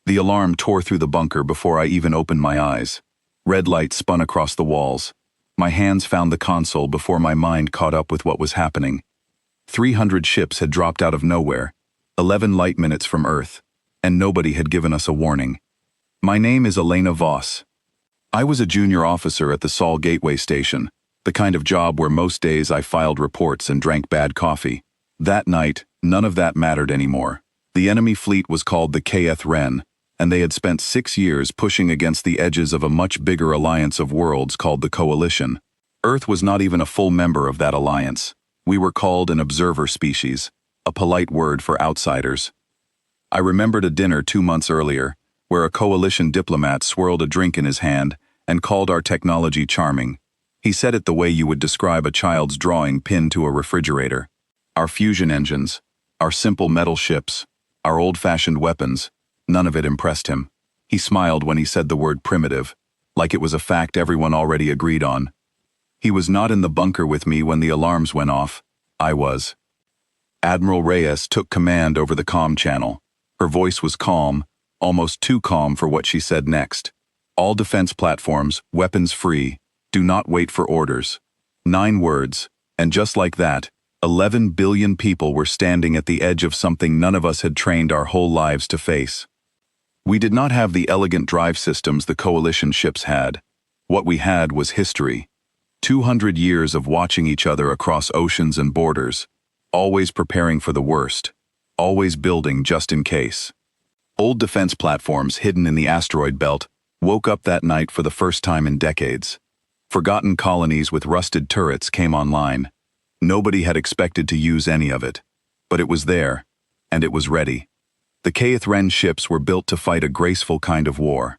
The alarm tore through the bunker before I even opened my eyes. Red light spun across the walls. My hands found the console before my mind caught up with what was happening. 300 ships had dropped out of nowhere, 11 light minutes from Earth, and nobody had given us a warning. My name is Elena Voss. I was a junior officer at the Sol Gateway Station, the kind of job where most days I filed reports and drank bad coffee. That night, none of that mattered anymore. The enemy fleet was called the HFY, and they had spent 6 years pushing against the edges of a much bigger alliance of worlds called the Coalition. Earth was not even a full member of that alliance. We were called an observer species, a polite word for outsiders. I remembered a dinner 2 months earlier, where a coalition diplomat swirled a drink in his hand and called our technology charming. He said it the way you would describe a child's drawing pinned to a refrigerator. Our fusion engines, our simple metal ships, our old-fashioned weapons, none of it impressed him. He smiled when he said the word primitive, like it was a fact everyone already agreed on. He was not in the bunker with me when the alarms went off. I was. Admiral Reyes took command over the comm channel. Her voice was calm, almost too calm for what she said next. All defense platforms, weapons free. Do not wait for orders. 9 words, and just like that, 11 billion people were standing at the edge of something none of us had trained our whole lives to face. We did not have the elegant drive systems the coalition ships had. What we had was history. 200 years of watching each other across oceans and borders, always preparing for the worst, always building just in case. Old defense platforms hidden in the asteroid belt woke up that night for the first time in decades. Forgotten colonies with rusted turrets came online. Nobody had expected to use any of it, but it was there, and it was ready. The HFY ships were built to fight a graceful kind of war.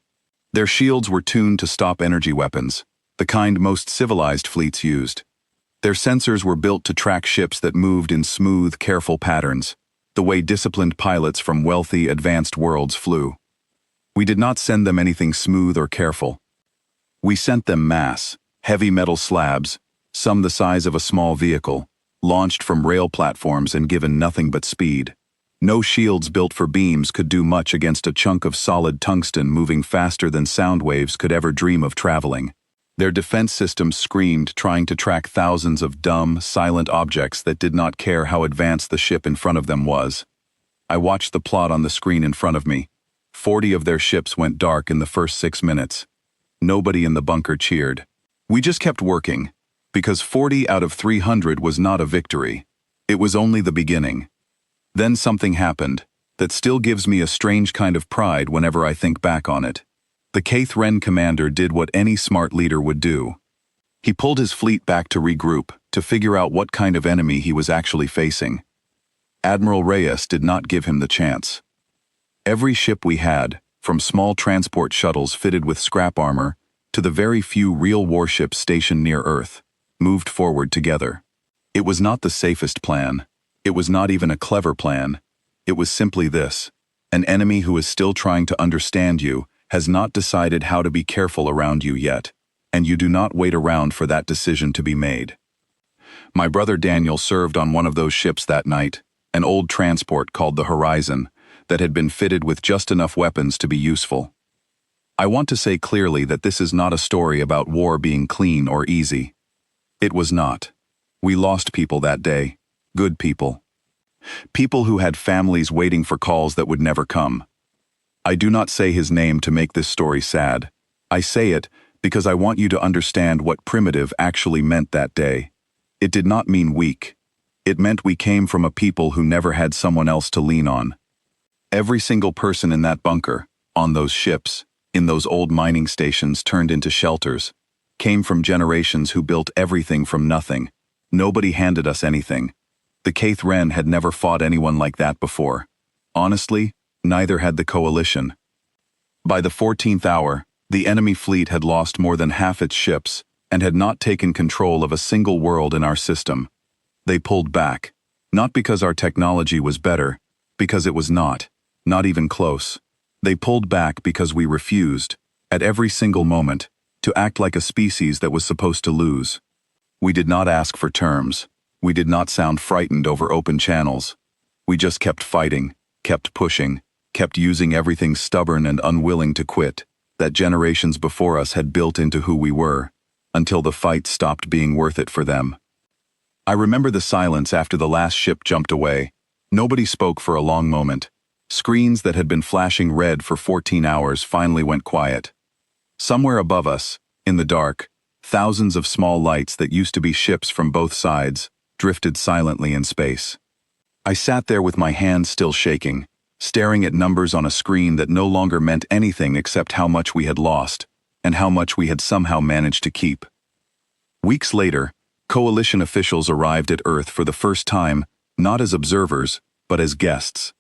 Their shields were tuned to stop energy weapons, the kind most civilized fleets used. Their sensors were built to track ships that moved in smooth, careful patterns, the way disciplined pilots from wealthy, advanced worlds flew. We did not send them anything smooth or careful. We sent them mass, heavy metal slabs, some the size of a small vehicle, launched from rail platforms and given nothing but speed. No shields built for beams could do much against a chunk of solid tungsten moving faster than sound waves could ever dream of traveling. Their defense systems screamed, trying to track thousands of dumb, silent objects that did not care how advanced the ship in front of them was. I watched the plot on the screen in front of me. 40 of their ships went dark in the first 6 minutes. Nobody in the bunker cheered. We just kept working, because 40 out of 300 was not a victory. It was only the beginning. Then something happened that still gives me a strange kind of pride whenever I think back on it. The HFY commander did what any smart leader would do. He pulled his fleet back to regroup, to figure out what kind of enemy he was actually facing. Admiral Reyes did not give him the chance. Every ship we had, from small transport shuttles fitted with scrap armor to the very few real warships stationed near Earth, moved forward together. It was not the safest plan. It was not even a clever plan. It was simply this: an enemy who is still trying to understand you has not decided how to be careful around you yet, and you do not wait around for that decision to be made. My brother Daniel served on one of those ships that night, an old transport called the Horizon, that had been fitted with just enough weapons to be useful. I want to say clearly that this is not a story about war being clean or easy. It was not. We lost people that day, good people. People who had families waiting for calls that would never come. I do not say his name to make this story sad. I say it because I want you to understand what primitive actually meant that day. It did not mean weak. It meant we came from a people who never had someone else to lean on. Every single person in that bunker, on those ships, in those old mining stations turned into shelters, came from generations who built everything from nothing. Nobody handed us anything. The HFY had never fought anyone like that before. Honestly, neither had the Coalition. By the 14th hour, the enemy fleet had lost more than half its ships and had not taken control of a single world in our system. They pulled back, not because our technology was better, because it was not even close. They pulled back because we refused, at every single moment, to act like a species that was supposed to lose. We did not ask for terms. We did not sound frightened over open channels. We just kept fighting, kept pushing, kept using everything stubborn and unwilling to quit, that generations before us had built into who we were, until the fight stopped being worth it for them. I remember the silence after the last ship jumped away. Nobody spoke for a long moment. Screens that had been flashing red for 14 hours finally went quiet. Somewhere above us, in the dark, thousands of small lights that used to be ships from both sides drifted silently in space. I sat there with my hands still shaking, staring at numbers on a screen that no longer meant anything except how much we had lost, and how much we had somehow managed to keep. Weeks later, coalition officials arrived at Earth for the first time, not as observers, but as guests.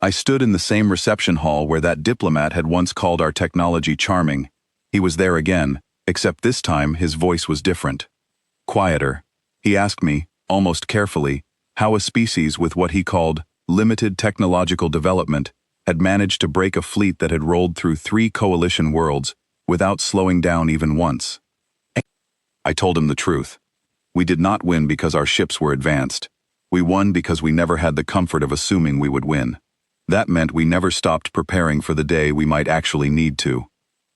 I stood in the same reception hall where that diplomat had once called our technology charming. He was there again, except this time his voice was different. Quieter. He asked me, almost carefully, how a species with what he called limited technological development had managed to break a fleet that had rolled through 3 coalition worlds without slowing down even once. I told him the truth. We did not win because our ships were advanced. We won because we never had the comfort of assuming we would win. That meant we never stopped preparing for the day we might actually need to.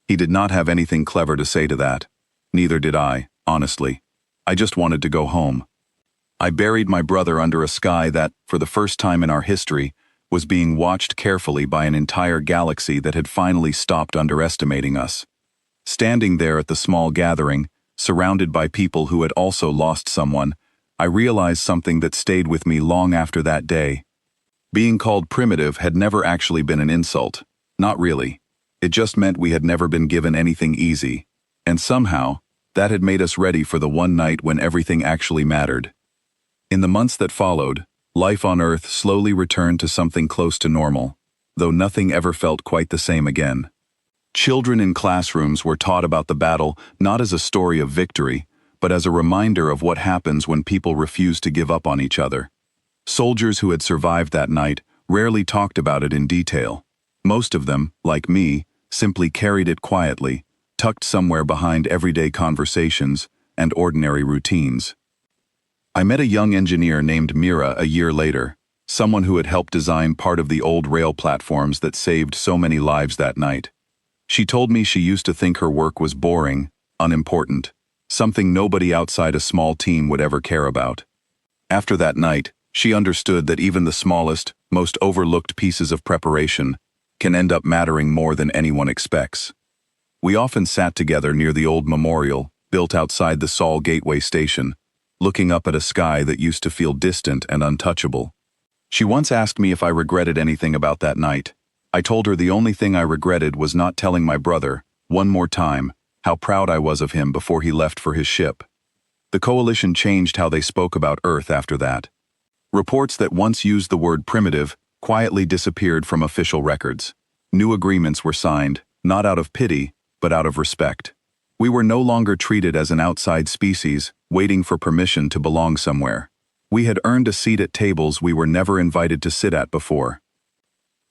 He did not have anything clever to say to that. Neither did I, honestly. I just wanted to go home. I buried my brother under a sky that, for the first time in our history, was being watched carefully by an entire galaxy that had finally stopped underestimating us. Standing there at the small gathering, surrounded by people who had also lost someone, I realized something that stayed with me long after that day. Being called primitive had never actually been an insult. Not really. It just meant we had never been given anything easy. And somehow, that had made us ready for the one night when everything actually mattered. In the months that followed, life on Earth slowly returned to something close to normal, though nothing ever felt quite the same again. Children in classrooms were taught about the battle not as a story of victory, but as a reminder of what happens when people refuse to give up on each other. Soldiers who had survived that night rarely talked about it in detail. Most of them, like me, simply carried it quietly, tucked somewhere behind everyday conversations and ordinary routines. I met a young engineer named Mira a year later, someone who had helped design part of the old rail platforms that saved so many lives that night. She told me she used to think her work was boring, unimportant, something nobody outside a small team would ever care about. After that night, she understood that even the smallest, most overlooked pieces of preparation can end up mattering more than anyone expects. We often sat together near the old memorial, built outside the Saul Gateway station, looking up at a sky that used to feel distant and untouchable. She once asked me if I regretted anything about that night. I told her the only thing I regretted was not telling my brother, one more time, how proud I was of him before he left for his ship. The coalition changed how they spoke about Earth after that. Reports that once used the word primitive quietly disappeared from official records. New agreements were signed, not out of pity, but out of respect. We were no longer treated as an outside species, waiting for permission to belong somewhere. We had earned a seat at tables we were never invited to sit at before.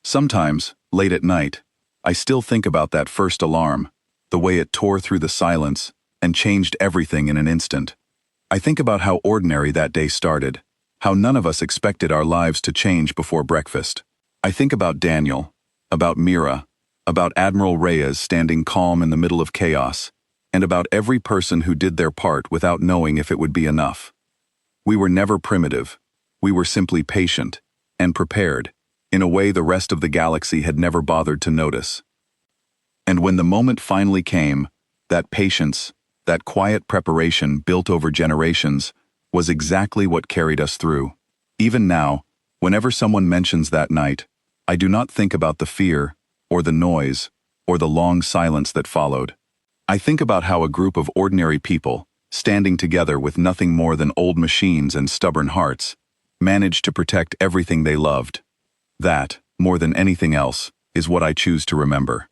Sometimes, late at night, I still think about that first alarm, the way it tore through the silence and changed everything in an instant. I think about how ordinary that day started, how none of us expected our lives to change before breakfast. I think about Daniel, about Mira, about Admiral Reyes standing calm in the middle of chaos, and about every person who did their part without knowing if it would be enough. We were never primitive. We were simply patient and prepared, in a way the rest of the galaxy had never bothered to notice. And when the moment finally came, that patience, that quiet preparation built over generations, was exactly what carried us through. Even now, whenever someone mentions that night, I do not think about the fear, or the noise, or the long silence that followed. I think about how a group of ordinary people, standing together with nothing more than old machines and stubborn hearts, managed to protect everything they loved. That, more than anything else, is what I choose to remember.